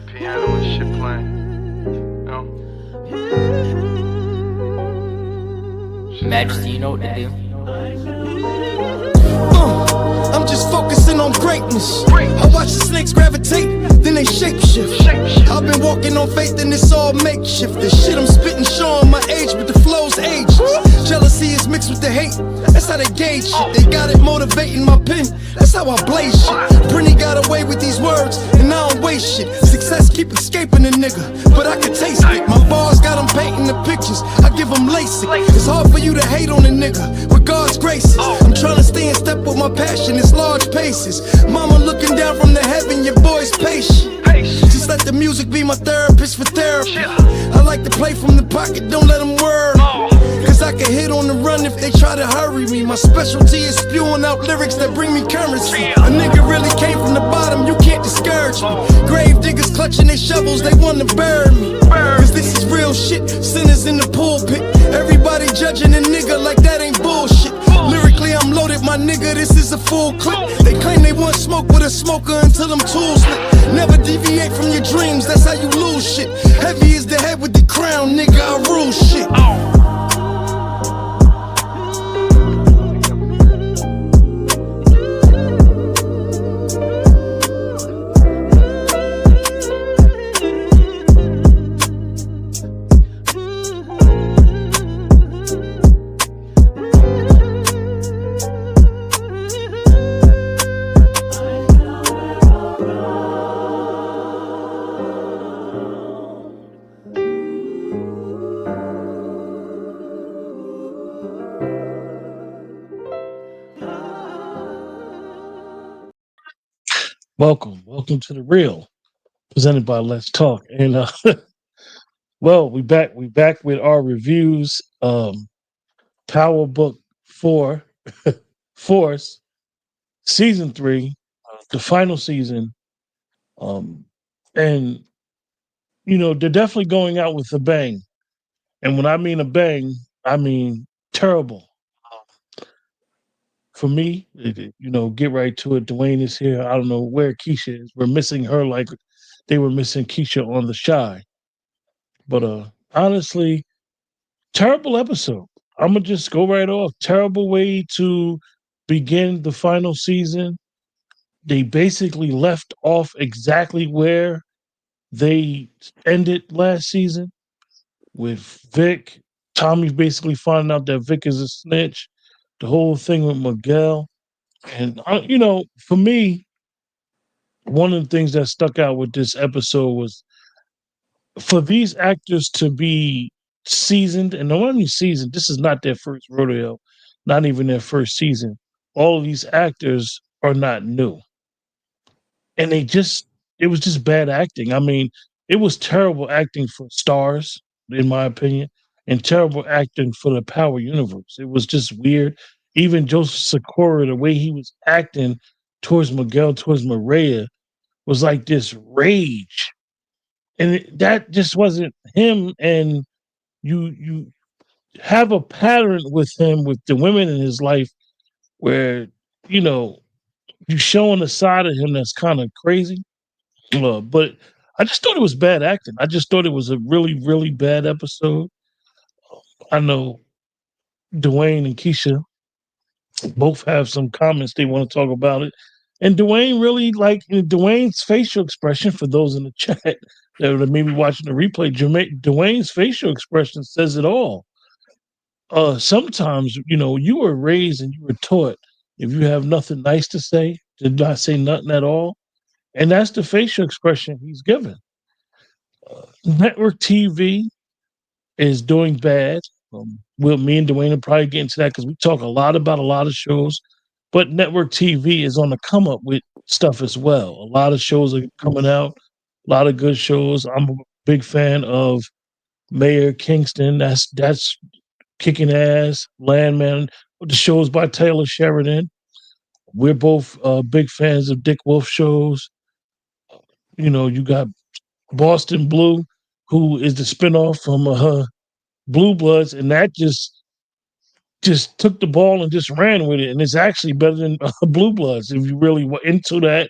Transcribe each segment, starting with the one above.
that piano and shit playing. You know? Majesty, you know what to do. I'm just focusing on greatness. I watch the snakes gravitate, then they shapeshift. I've been walking on faith and it's all makeshift. The shit I'm spitting showing my age, but the flow's ageless. Jealousy is mixed with the hate, that's how they gauge shit. They got it motivating my pen, that's how I blaze shit. Britney got away with these words, and I don't waste shit. Success keep escaping a nigga, but I can taste it. My bars got them painting the pictures, I give them LASIK. It's hard for you to hate on a nigga, with God's graces. I'm trying to stay in step with my passion, it's large paces. Mama looking down from the heaven, your boy's patient. Just let the music be my therapist for therapy. I like to play from the pocket, don't let them worry. Cause I can hit on the run if they try to hurry me. My specialty is spewing out lyrics that bring me currency. A nigga really came from the bottom, you can't discourage me. Grave diggers clutching their shovels, they wanna bury me. Cause this is real shit, sinners in the pulpit. Everybody judging a nigga like that ain't bullshit. Lyrically I'm loaded, my nigga, this is a full clip. They claim they want smoke with a smoker until them tools lit. Never deviate from your dreams, that's how you lose shit. Heavy is the head with the crown, nigga, I rule shit. Welcome to the Real, presented by Let's Talk. And well, we back with our reviews. Power Book 4, Force, Season 3, the final season. And you know, they're definitely going out with a bang. And when I mean a bang, I mean terrible. For me, you know, get right to it. Dwayne is here. I don't know where Keisha is. We're missing her like they were missing Keisha on The Shy. But honestly, terrible episode. I'm gonna just go right off. Terrible way to begin the final season. They basically left off exactly where they ended last season with Vic. Tommy's basically finding out that Vic is a snitch. The whole thing with Miguel. And, you know, for me, one of the things that stuck out with this episode was for these actors to be seasoned, and when I mean seasoned, this is not their first rodeo, not even their first season. All of these actors are not new. And it was just bad acting. I mean, it was terrible acting for stars, in my opinion, and terrible acting for the Power Universe. It was just weird. Even Joseph Sikora, the way he was acting towards Miguel, towards Mireya, was like this rage. And that just wasn't him. And you have a pattern with him, with the women in his life, where, you know, you showing a side of him that's kind of crazy. But I just thought it was bad acting. I just thought it was a really, really bad episode. I know Dwayne and Keisha both have some comments they want to talk about it. And Dwayne really, like, Dwayne's facial expression, for those in the chat that are maybe watching the replay, Dwayne's facial expression says it all. Sometimes, you know, you were raised and you were taught, if you have nothing nice to say, to not say nothing at all. And that's the facial expression he's given. Network TV is doing bad. Me and Dwayne will probably get into that because we talk a lot about a lot of shows. But network TV is on the come up with stuff as well. A lot of shows are coming out, a lot of good shows. I'm a big fan of Mayor Kingston. That's kicking ass. Landman, the shows by Taylor Sheridan. We're both big fans of Dick Wolf shows. You know, you got Boston Blue, who is the spinoff from Blue Bloods, and that just took the ball and just ran with it, and it's actually better than Blue Bloods if you really were into that.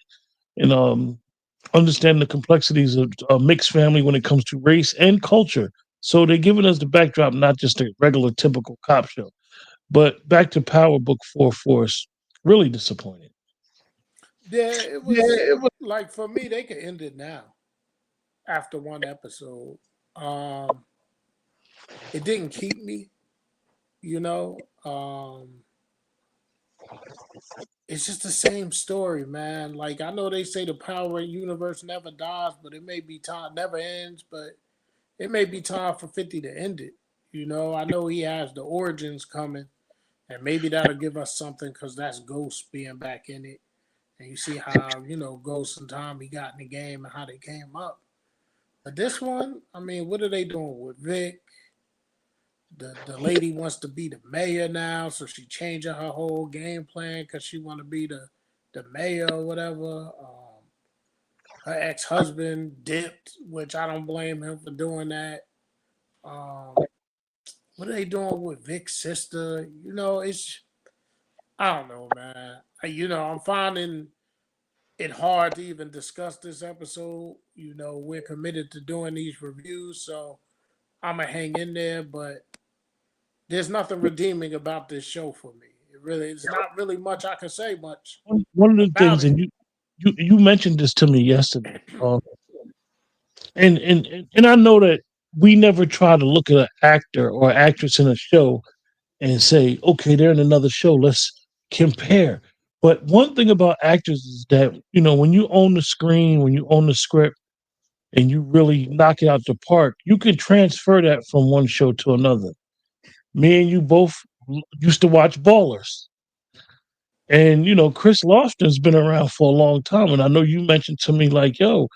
And understand the complexities of a mixed family when it comes to race and culture. So they're giving us the backdrop, not just a regular typical cop show. But back to Power Book 4 Force, really disappointed. Yeah, it was like for me, they could end it now after one episode. Um, it didn't keep me, you know. It's just the same story, man. Like I know they say the Power universe never dies, but it may be time never ends, but it may be time for 50 to end it. You know, I know he has the origins coming, and maybe that'll give us something because that's Ghost being back in it. And you see how, Ghost and Tommy got in the game and how they came up. But this one, I mean, what are they doing with Vic? The lady wants to be the mayor now, so she changing her whole game plan because she want to be the mayor or whatever. Her ex husband dipped, which I don't blame him for doing that. Um, what are they doing with Vic's sister? It's I don't know, man. I'm finding it hard to even discuss this episode. We're committed to doing these reviews, so I'm gonna hang in there, but there's nothing redeeming about this show for me. It's not really much I can say much One of the about things, it. and you mentioned this to me yesterday, and I know that we never try to look at an actor or actress in a show and say, okay, they're in another show. Let's compare. But one thing about actors is that, when you own the screen, when you own the script, and you really knock it out the park, you can transfer that from one show to another. Me and you both used to watch Ballers. And, Chris Lofton's been around for a long time. And I know you mentioned to me, like, yo,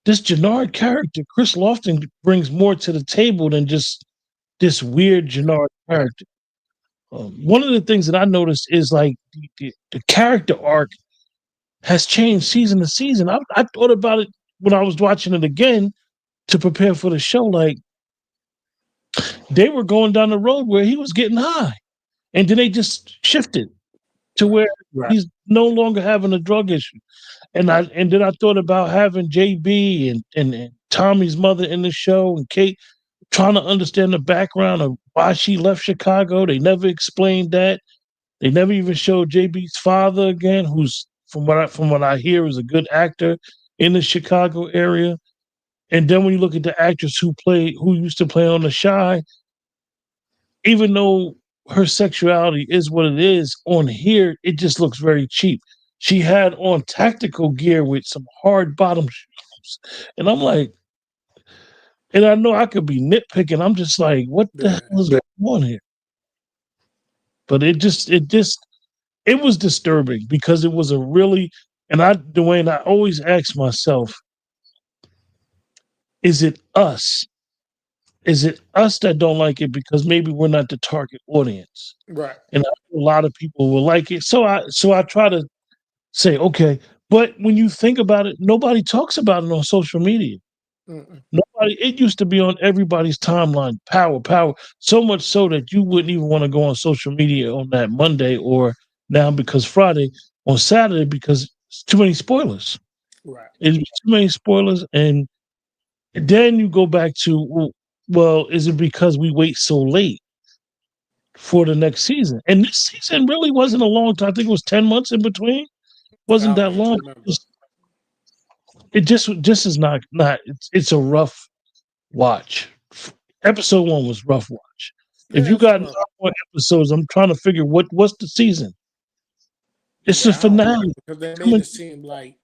this Jannard character, Chris Lofton brings more to the table than just this weird Jannard character. One of the things that I noticed is like the character arc has changed season to season. I thought about it when I was watching it again to prepare for the show. Like they were going down the road where he was getting high, and then they just shifted to Right. where he's no longer having a drug issue. And then I thought about having JB and Tommy's mother in the show and Kate trying to understand the background of why she left Chicago. They never explained that. They never even showed JB's father again, who's from what I hear is a good actor in the Chicago area. And then when you look at the actress who used to play on The Shy, even though her sexuality is what it is, on here it just looks very cheap. She had on tactical gear with some hard bottom shoes, and I'm like, and I know I could be nitpicking. I'm just like, what the Yeah. hell is going on here? But it was disturbing because it was a really, and Dwayne, I always ask myself, is it us? Is it us that don't like it because maybe we're not the target audience? Right. And a lot of people will like it. So I try to say, okay, but when you think about it, nobody talks about it on social media. Mm-mm. Nobody. It used to be on everybody's timeline. Power, power. So much so that you wouldn't even want to go on social media on that Monday or now because Friday on Saturday because it's too many spoilers. Right. It's too many spoilers, and then you go back to well, is it because we wait so late for the next season? And this season really wasn't a long time. I think it was 10 months in between. Wasn't I that don't long? remember. It just is not. It's a rough watch. Episode one was rough watch. If Yeah, you it's got rough. more episodes, I'm trying to figure what's the season. It's the Yeah, I don't know finale. because they made Coming, it seem like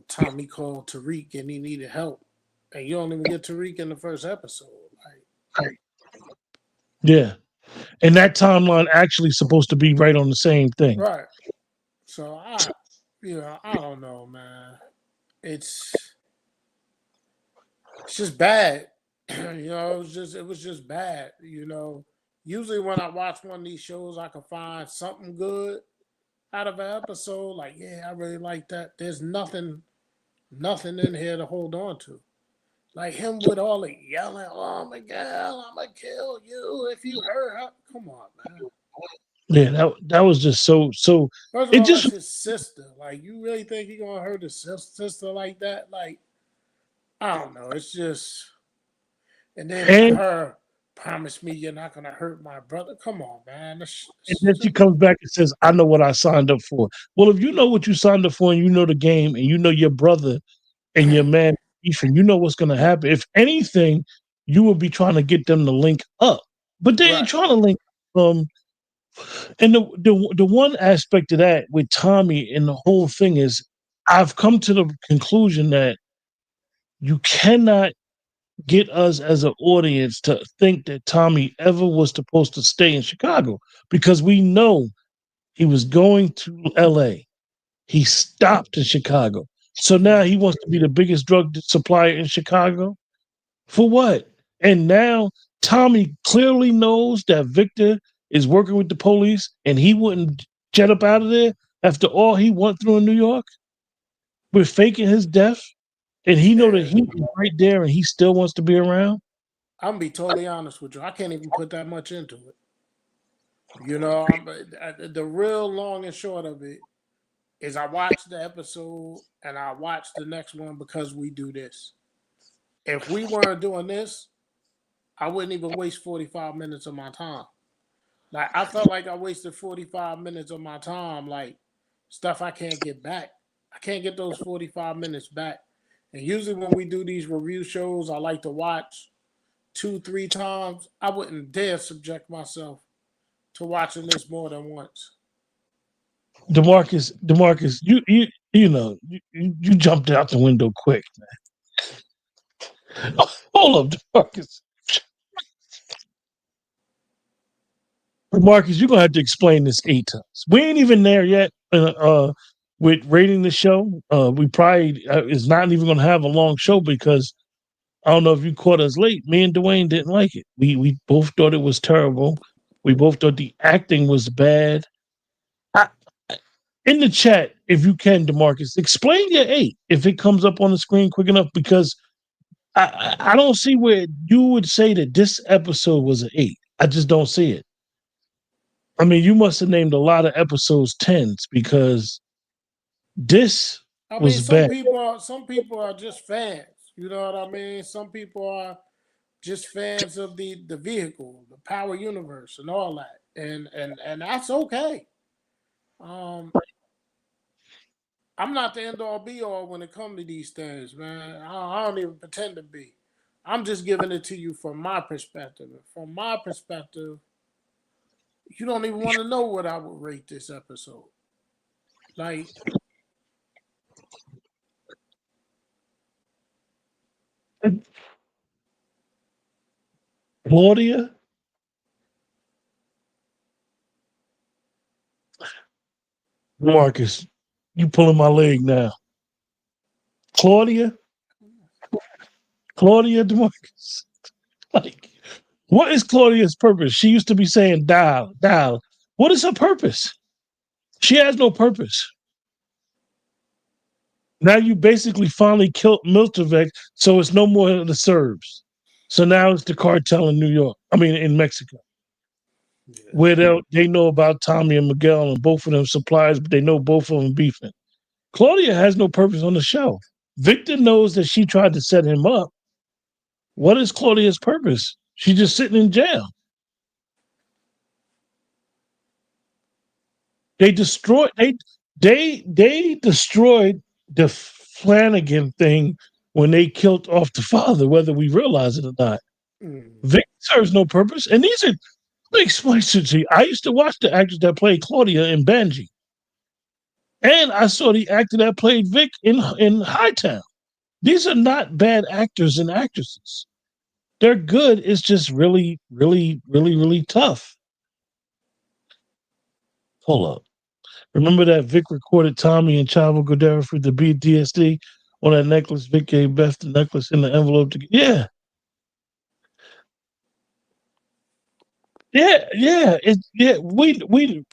Tommy called Tariq and he needed help, and you don't even get Tariq in the first episode. Like, yeah, and that timeline actually supposed to be right on the same thing. right. So I don't know, man. It's it's just bad. It was just bad. Usually when I watch one of these shows, I can find something good out of an episode. Like, yeah, I really like that. There's nothing in here to hold on to. Like him with all the yelling, "Oh Miguel, I'm gonna kill you if you hurt her." Come on, man. Yeah, that was just so. First of It all, just that's his sister. Like, you really think he gonna hurt his sister like that? Like, I don't know. It's just, and then and her promise me you're not gonna hurt my brother. Come on, man. and then she comes back and says, "I know what I signed up for." Well, if you know what you signed up for, and you know the game, and you know your brother and your man beefing, you know what's going to happen. If anything, you will be trying to get them to link up, but they ain't Right. trying to link. Um, and the one aspect of that with Tommy and the whole thing is, I've come to the conclusion that you cannot get us as an audience to think that Tommy ever was supposed to stay in Chicago because we know he was going to LA. He stopped in Chicago. So now he wants to be the biggest drug supplier in Chicago. For what? And now Tommy clearly knows that Victor is working with the police and he wouldn't jet up out of there after all he went through in New York with faking his death. And he know that And he is right there and he still wants to be around. I'm gonna be totally honest with you. I can't even put that much into it. You know, the real long and short of it is I watched the episode and I watched the next one because we do this. If we weren't doing this, I wouldn't even waste 45 minutes of my time. Like, I felt like I wasted 45 minutes of my time, like stuff I can't get back. I can't get those 45 minutes back. And usually when we do these review shows, I like to watch 2, 3 times. I wouldn't dare subject myself to watching this more than once. Demarcus, you know, you jumped out the window quick, man. Hold up, Demarcus. Marcus, you're gonna have to explain this 8 times. We ain't even there yet. With rating the show, we probably is not even gonna have a long show because I don't know if you caught us late. Me and Dwayne didn't like it. We both thought it was terrible. We both thought the acting was bad. I, in the chat, if you can, Demarcus, explain your 8 if it comes up on the screen quick enough because I don't see where you would say that this episode was an 8. I just don't see it. I mean, you must have named a lot of episodes 10s because this I mean, was bad. some people are just fans. You know what I mean? Some people are just fans of the vehicle, the power universe, and all that, and that's okay. Um, I'm not the end all be all when it comes to these things, man. I don't even pretend to be. I'm just giving it to you from my perspective. From my perspective, you don't even want to know what I would rate this episode. Like, Claudia, Marcus, you pulling my leg now. Claudia, Claudia DeMarcus. Like, what is Claudia's purpose? She used to be saying dial, dial. What is her purpose? She has no purpose. Now you basically finally killed Miltovec, so it's no more of the Serbs. So now it's the cartel in New York. I mean, in Mexico, yeah. where they know about Tommy and Miguel, and both of them suppliers, but they know both of them beefing. Claudia has no purpose on the show. Victor knows that she tried to set him up. What is Claudia's purpose? She's just sitting in jail. They destroyed they destroyed the Flanagan thing when they killed off the father, whether we realize it or not. Mm. Vic serves no purpose. And these are, let me explain to you. I used to watch the actors that played Claudia in Banji. And I saw the actor that played Vic in Hightown. These are not bad actors and actresses. They're good. It's just really, really, really, really tough. Hold up. Remember that Vic recorded Tommy and Chavo Guerrero for the BDSD on that necklace? Vic gave Beth the necklace in the envelope. Yeah. Yeah, yeah. We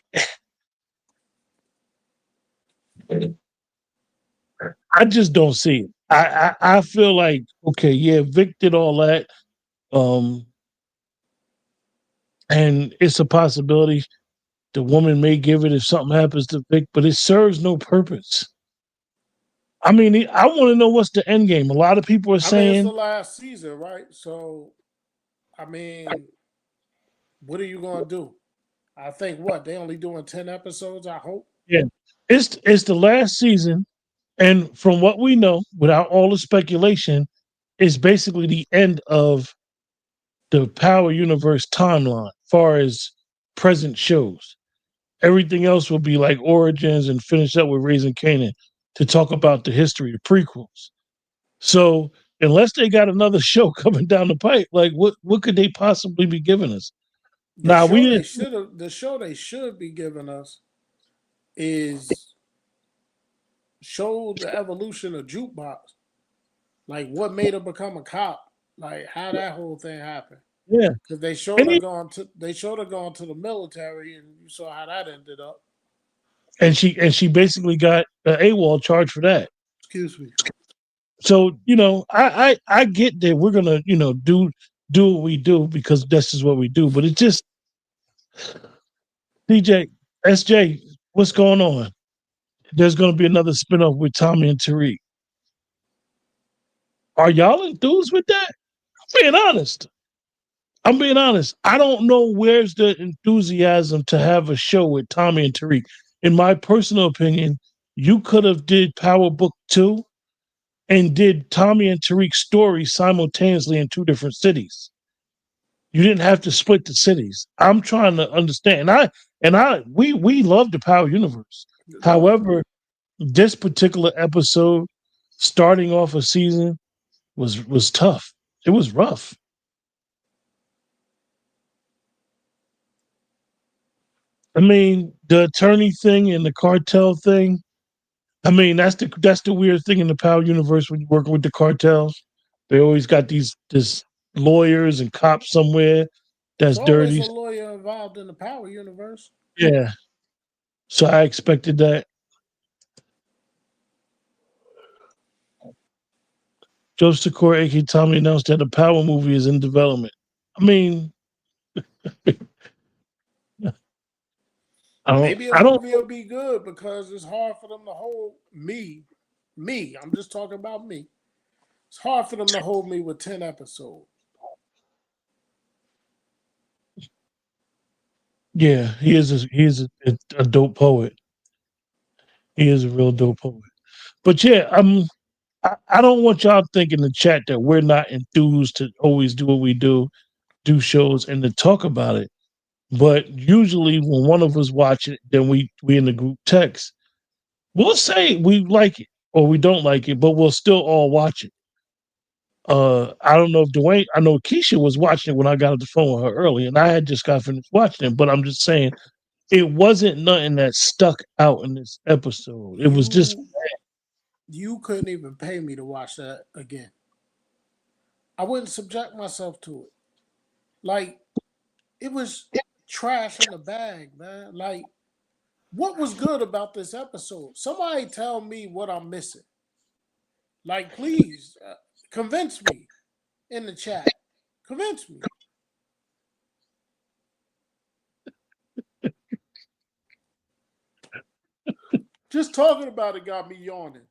I just don't see it. I feel like, okay, yeah, Vic did all that. Um, and it's a possibility. The woman may give it if something happens to Vic, but it serves no purpose. I mean, I want to know what's the end game. A lot of people are I mean, it's the saying, last season, right? So, I mean, what are you gonna do? I think what they only doing 10 episodes. I hope. yeah, it's the last season, and from what we know, without all the speculation, it's basically the end of the Power Universe timeline, far as present shows. Everything else will be like Origins and finish up with Raising Kanan to talk about the history, the prequels. So unless they got another show coming down the pipe, like what could they possibly be giving us? The Now we show they didn't. should have. The show they should be giving us is show the evolution of Jukebox. Like what made her become a cop. Like how that whole thing happened. Yeah, Because they showed and, her going to the military, and you saw how that ended up. she basically got an AWOL charge for that. Excuse me. So I get that we're gonna do what we do because this is what we do. But it just DJ SJ, what's going on? There's gonna be another spinoff with Tommy and Tariq. Are y'all enthused with that? Being honest. I'm being honest. I don't know where's the enthusiasm to have a show with Tommy and Tariq. In my personal opinion, you could have did Power Book 2 and did Tommy and Tariq's story simultaneously in two different cities. You didn't have to split the cities. I'm trying to understand. We love the Power universe. However, this particular episode, starting off a season, was tough. It was rough. I mean, the attorney thing and the cartel thing. I mean, that's the weird thing in the Power universe when you're working with the cartels. They always got this lawyers and cops somewhere There's that's always dirty. a lawyer involved in the Power universe. Yeah. So I expected that. Joe Secor, aka Tommy, announced that the Power movie is in development. I mean, Maybe a I don't. movie will be good because it's hard for them to hold me. Me, I'm just talking about me. It's hard for them to hold me with 10 episodes. Yeah, he is a dope poet. He is a real dope poet. But yeah, I don't want y'all thinking in the chat that we're not enthused to always do what we do shows and to talk about it. But usually when one of us watch it, then we in the group text, we'll say we like it or we don't like it, but we'll still all watch it. I don't know if Dwayne, I know Keisha was watching it when I got off the phone with her early, and I had just got finished watching it, but I'm just saying it wasn't nothing that stuck out in this episode. It was just You couldn't even pay me to watch that again. I wouldn't subject myself to it. Like, it was trash in the bag, man. Like, what was good about this episode? Somebody tell me what I'm missing. Like, please, convince me in the chat. Convince me. Just talking about it got me yawning.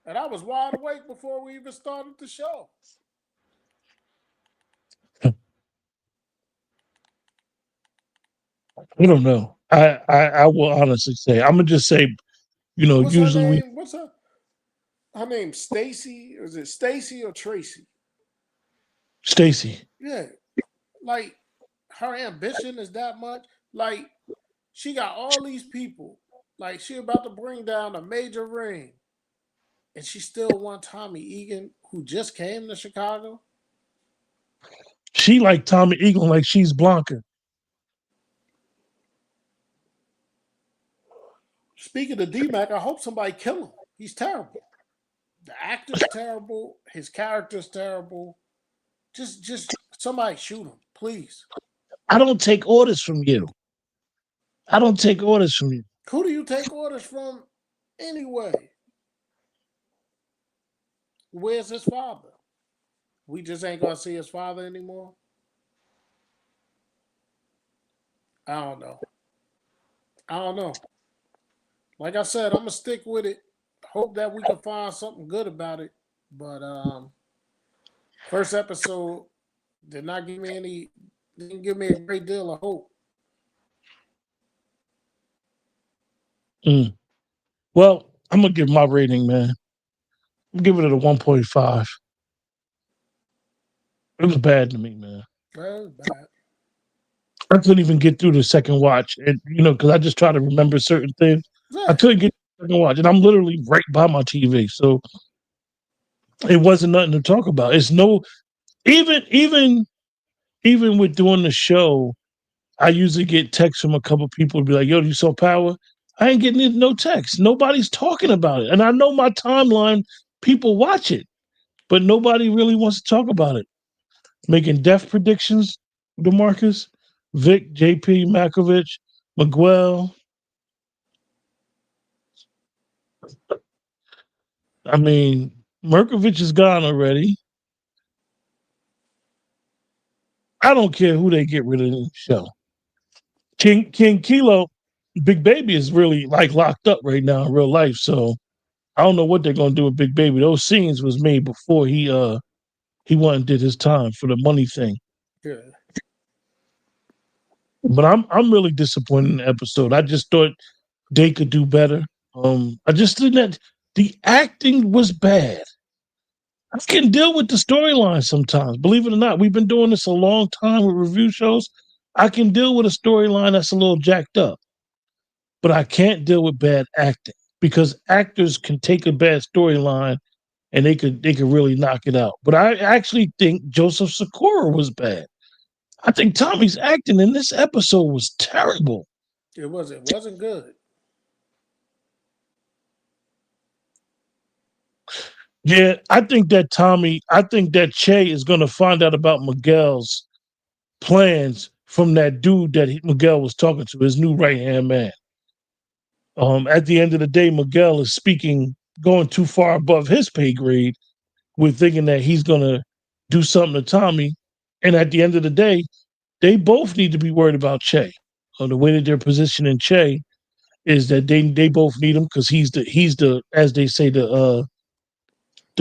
And I was wide awake before we even started the show. I don't know. I will honestly say I'm gonna just say, What's her usually we name? What's her name? Stacy? Is it Stacy or Tracy? Stacy. Yeah. Like her ambition is that much. Like she got all these people. Like she about to bring down a major ring. And she still want Tommy Egan, who just came to Chicago. She like Tommy Egan like she's Blanca. Speaking of D-Mac, I hope somebody kill him. He's terrible. The actor's terrible. His character's terrible. Just somebody shoot him, please. I don't take orders from you. I don't take orders from you. Who do you take orders from anyway? Where's his father? We just ain't gonna see his father anymore. I don't know. I don't know. Like I said, I'm gonna stick with it. Hope that we can find something good about it. But first episode did not give me any. Didn't give me a great deal of hope. Mm. Well, I'm gonna give my rating, man. I'm giving it a 1.5. It was bad to me, man. That was bad. I couldn't even get through the second watch, and because I just try to remember certain things. I Yeah, couldn't get through the second watch, and I'm literally right by my TV, so it wasn't nothing to talk about. It's no even with doing the show. I usually get texts from a couple people be like, "Yo, you saw Power?" I ain't getting no text. Nobody's talking about it, and I know my timeline. People watch it, but nobody really wants to talk about it. Making death predictions, DeMarcus, Vic, JP, Makovich, Miguel. I mean, Merkovich is gone already. I don't care who they get rid of in the show. King Kilo, Big Baby is really like locked up right now in real life. So I don't know what they're gonna do with Big Baby. Those scenes was made before he went and did his time for the money thing. yeah. But I'm really disappointed in the episode. I just thought they could do better. I just didn't. The acting was bad. I can deal with the storyline sometimes. Believe it or not, we've been doing this a long time with review shows. I can deal with a storyline that's a little jacked up, but I can't deal with bad acting because actors can take a bad storyline and they could really knock it out. But I actually think Joseph Sikora was bad. I think Tommy's acting in this episode was terrible. It wasn't good. Yeah, I think that Che is going to find out about Miguel's plans from that dude that Miguel was talking to, his new right hand man. At the end of the day, Miguel is speaking, going too far above his pay grade with thinking that he's going to do something to Tommy. And at the end of the day, they both need to be worried about Che. The way that they're positioning Che is that they both need him because he's the as they say the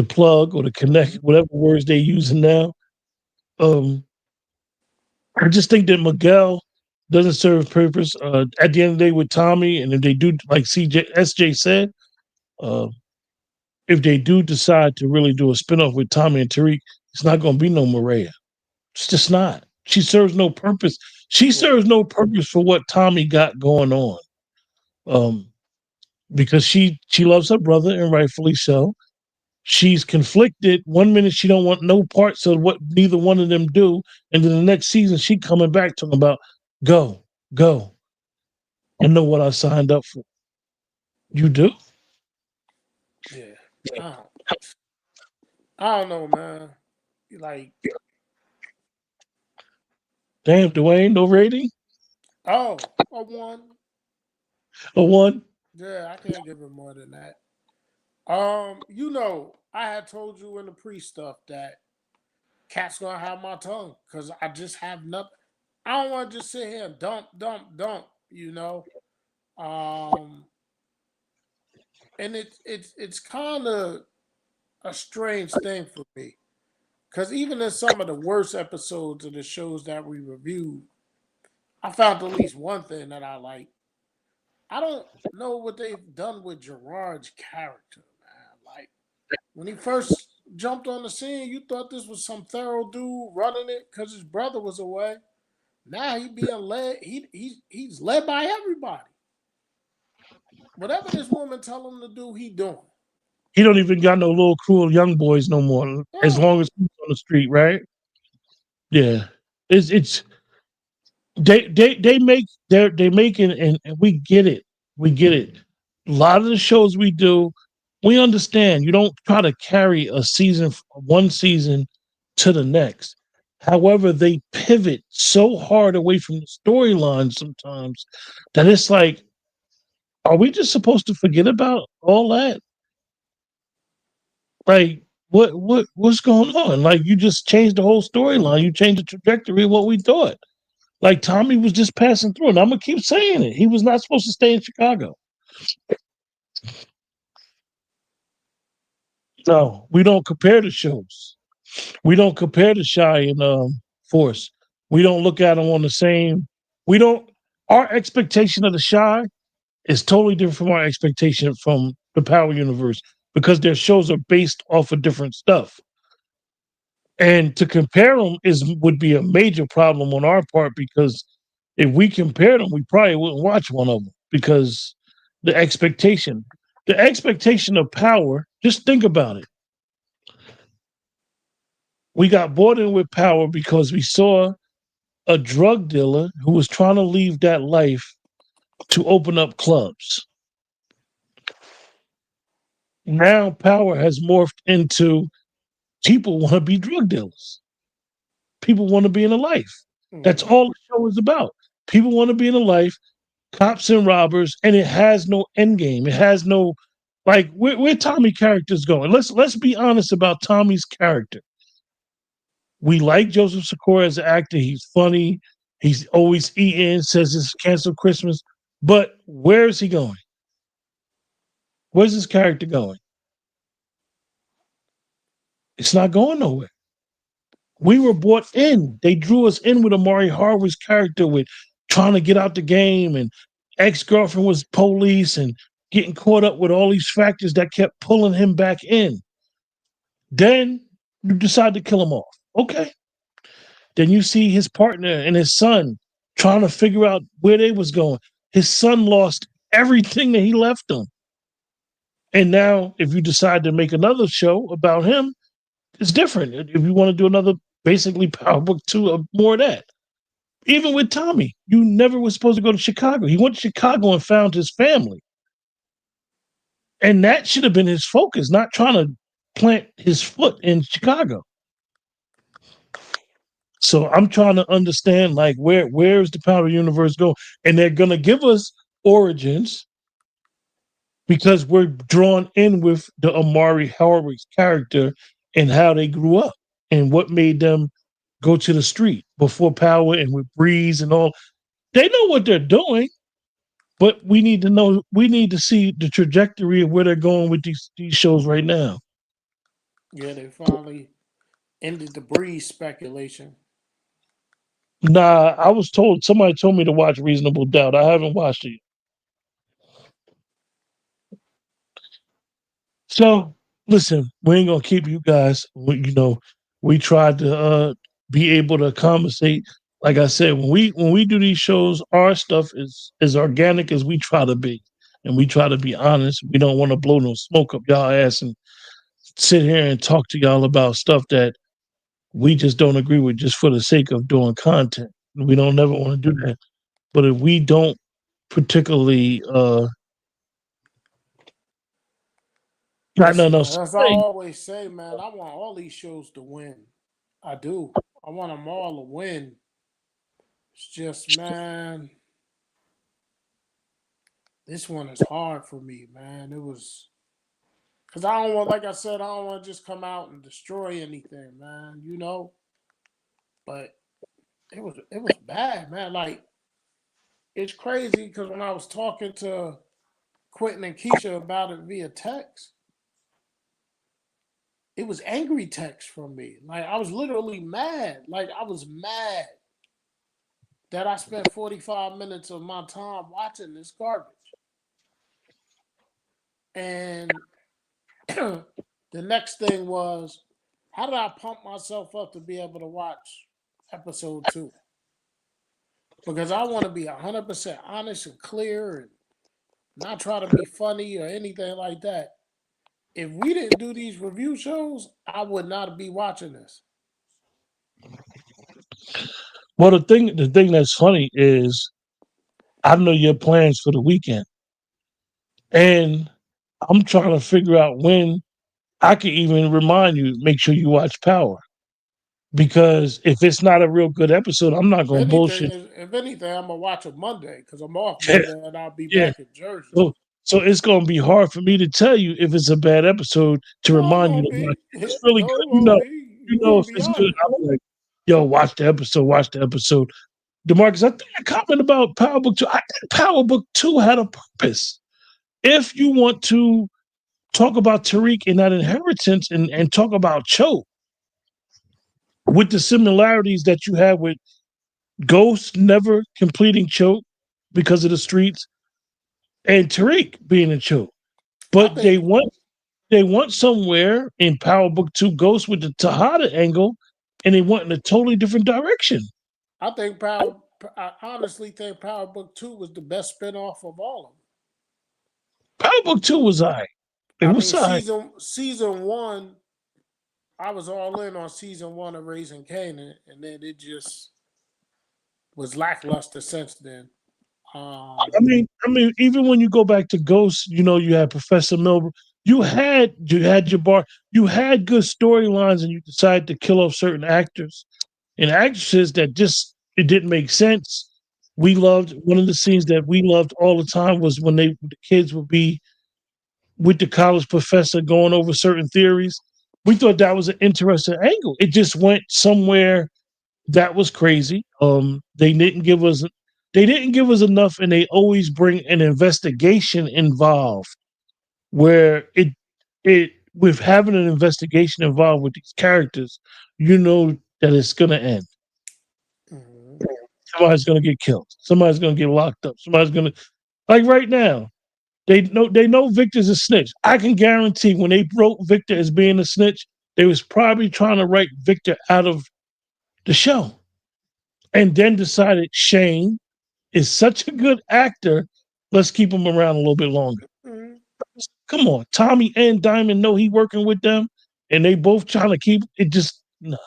plug or the connect, Hmm. whatever words they're using now. Um, I just think that Miguel doesn't serve purpose. At the end of the day, with Tommy, and if they do, like SJ said, uh, if they do decide to really do a spinoff with Tommy and Tariq, it's not going to be no Mireya. It's just not. She serves no purpose. She Well, serves no purpose for what Tommy got going on. Um, because she loves her brother and rightfully so. She's conflicted. One minute she don't want no parts of what neither one of them do, and then the next season she coming back talking about go, go. I know what I signed up for. You do? yeah. I don't, I don't know, man. Like, Damn, Dwayne, no rating? oh, a one. A one? Yeah, I can't give it more than that. I had told you in the pre stuff that cat's gonna have my tongue because I just have nothing. I don't want to just sit here and dump, dump, dump. Um, and it's kind of a strange thing for me because even in some of the worst episodes of the shows that we reviewed, I found at least one thing that I like. I don't know what they've done with Gerard's character, man. Like when he first jumped on the scene, you thought this was some thorough dude running it because his brother was away. Now he being led. He's led by everybody. Whatever this woman tell him to do, he doing. He don't even got no little crew of young boys no more. As Yeah, long as he's on the street, right? Yeah. It's they make they making and we get it. We get it. A lot of the shows we do, we understand. You don't try to carry a season, one season to the next. However, they pivot so hard away from the storyline sometimes that it's like, are we just supposed to forget about all that? Like, what's going on? Like, you just changed the whole storyline. You changed the trajectory of what we thought. Like Tommy was just passing through, and I'm gonna keep saying it. He was not supposed to stay in Chicago. No, we don't compare the shows. We don't compare the Shy and Force. We don't look at them on the same. We don't. Our expectation of the Shy is totally different from our expectation from the Power Universe because their shows are based off of different stuff. And to compare them would be a major problem on our part because if we compared them, we probably wouldn't watch one of them because the expectation of Power. Just think about it. We got bought in with Power because we saw a drug dealer who was trying to leave that life to open up clubs. Now Power has morphed into people want to be drug dealers. People want to be in a life. That's all the show is about. People want to be in a life, cops and robbers, and it has no end game. It has no like where Tommy character's going. Let's be honest about Tommy's character. We like Joseph Sikora as an actor. He's funny. He's always eating, says it's canceled Christmas. But where is he going? Where's his character going? It's not going nowhere. We were brought in. They drew us in with Amari Harvard's character with trying to get out the game, and ex-girlfriend was police and getting caught up with all these factors that kept pulling him back in. Then you decide to kill him off. Okay. Then you see his partner and his son trying to figure out where they was going. His son lost everything that he left them. And now if you decide to make another show about him, it's different. If you want to do another basically Power Book 2 of more of that. Even with Tommy, you never was supposed to go to Chicago. He went to Chicago and found his family. And that should have been his focus, not trying to plant his foot in Chicago. So I'm trying to understand, like, where is the Power Universe go? And they're going to give us origins because we're drawn in with the Amari Howard's character and how they grew up and what made them go to the street before Power and with Breeze and all. They know what they're doing, but we need to know. We need to see the trajectory of where they're going with these shows right now. Yeah, they finally ended the Breeze speculation. Nah, I was told, somebody told me to watch Reasonable Doubt. I haven't watched it yet. So, listen, we ain't gonna keep you guys. We tried to be able to compensate. Like I said, when we do these shows, our stuff is as organic as we try to be, and we try to be honest. We don't want to blow no smoke up y'all ass and sit here and talk to y'all about stuff that we just don't agree with just for the sake of doing content. We don't never want to do that. But if we don't particularly got nothing else to As I say, always say, man, I want all these shows to win. I do. I want them all to win. It's just, man, this one is hard for me, man. It was because I don't want, like I said, I don't want to just come out and destroy anything, man. But it was bad, man. Like it's crazy because when I was talking to Quentin and Keisha about it via text, it was angry text from me. Like I was literally mad. Like I was mad that I spent 45 minutes of my time watching this garbage. And the next thing was, how did I pump myself up to be able to watch episode 2? Because I want to be 100% honest and clear and not try to be funny or anything like that. If we didn't do these review shows, I would not be watching this. well, the thing that's funny is I know your plans for the weekend, and I'm trying to figure out when I can even remind you, make sure you watch Power. Because if it's not a real good episode, I'm not gonna bullshit. If anything, I'm gonna watch it Monday because I'm off Monday and I'll be Yeah. back in Jersey. So it's gonna be hard for me to tell you if it's a bad episode to No, it remind you won't to watch. be. If it's really No, good, it won't be. you You're know gonna if be it's good. honest. I'm like, yo, watch the episode. DeMarcus, I think a comment about Power Book 2. I think Power Book 2 had a purpose. If you want to talk about Tariq and that inheritance and talk about Cho with the similarities that you have with Ghost never completing Cho because of the streets and Tariq being in Cho. I But think they want somewhere in Power Book 2 Ghost with the Tejada angle, and they went in a totally different direction. I think Power. I honestly think Power Book 2 was the best spinoff of all of them. Power Book 2 was I. It I was mean, I. season one, I was all in on season one of Raising Kanan, and then it just was lackluster since then. I mean, even when you go back to Ghost, you know, you had Professor Milber, you had Jabbar, you had good storylines, and you decided to kill off certain actors and actresses that just it didn't make sense. We loved one of the scenes that we loved all the time was when the kids would be with the college professor going over certain theories. We thought that was an interesting angle. It just went somewhere that was crazy. They didn't give us enough, and they always bring an investigation involved where it with having an investigation involved with these characters, you know that it's gonna end. Mhm. Somebody's gonna get killed. Somebody's gonna get locked up. Somebody's gonna like right now. They know Victor's a snitch. I can guarantee when they wrote Victor as being a snitch, they was probably trying to write Victor out of the show, and then decided Shane is such a good actor. Let's keep him around a little bit longer. Mhm. Come on, Tommy and Diamond know he working with them, and they both trying to keep it. Just no,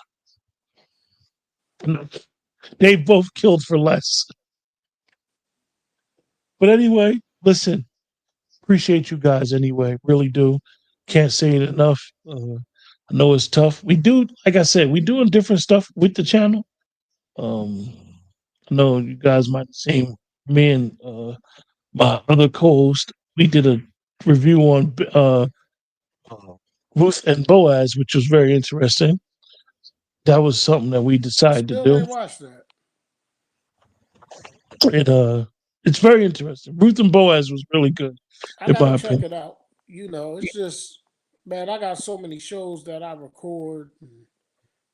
no. They both killed for less. But anyway, listen, appreciate you guys anyway. Really do. Can't say it enough. I know it's tough. We do, like I said, we doing different stuff with the channel. Um, I know you guys might have seen me and my other co-host. We did a review on uh, Ruth and Boaz, which was very interesting. That was something that we decided to Still do. ain't watched that. It's very interesting. Ruth and Boaz was really good, I in gotta my check opinion. it out. It's just, man, I got so many shows that I record.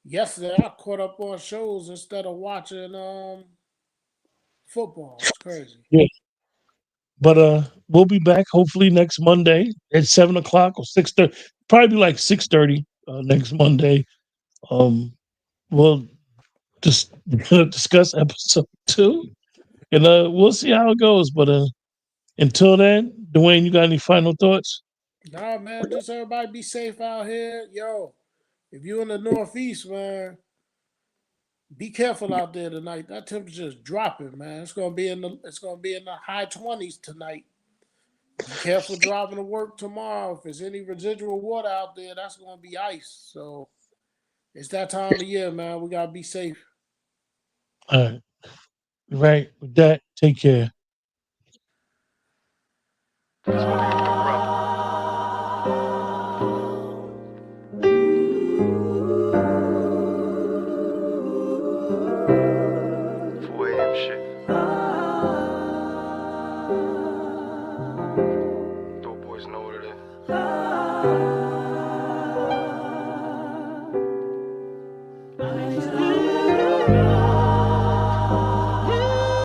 Yesterday, I caught up on shows instead of watching football. It's crazy. Yeah. But we'll be back hopefully next Monday at 7 o'clock or 6:30. Probably like 6:30 next Monday. Um, we'll just discuss episode 2, and we'll see how it goes. But until then, Dwayne, you got any final thoughts? Nah, man, just everybody be safe out here. Yo, if you in the Northeast, man, be careful out there tonight. That temperature is dropping, man. It's gonna be in the high 20s tonight. Be careful driving to work tomorrow. If there's any residual water out there, that's gonna be ice. So it's that time of year, man. We gotta be safe. All right. Right. With that, take care.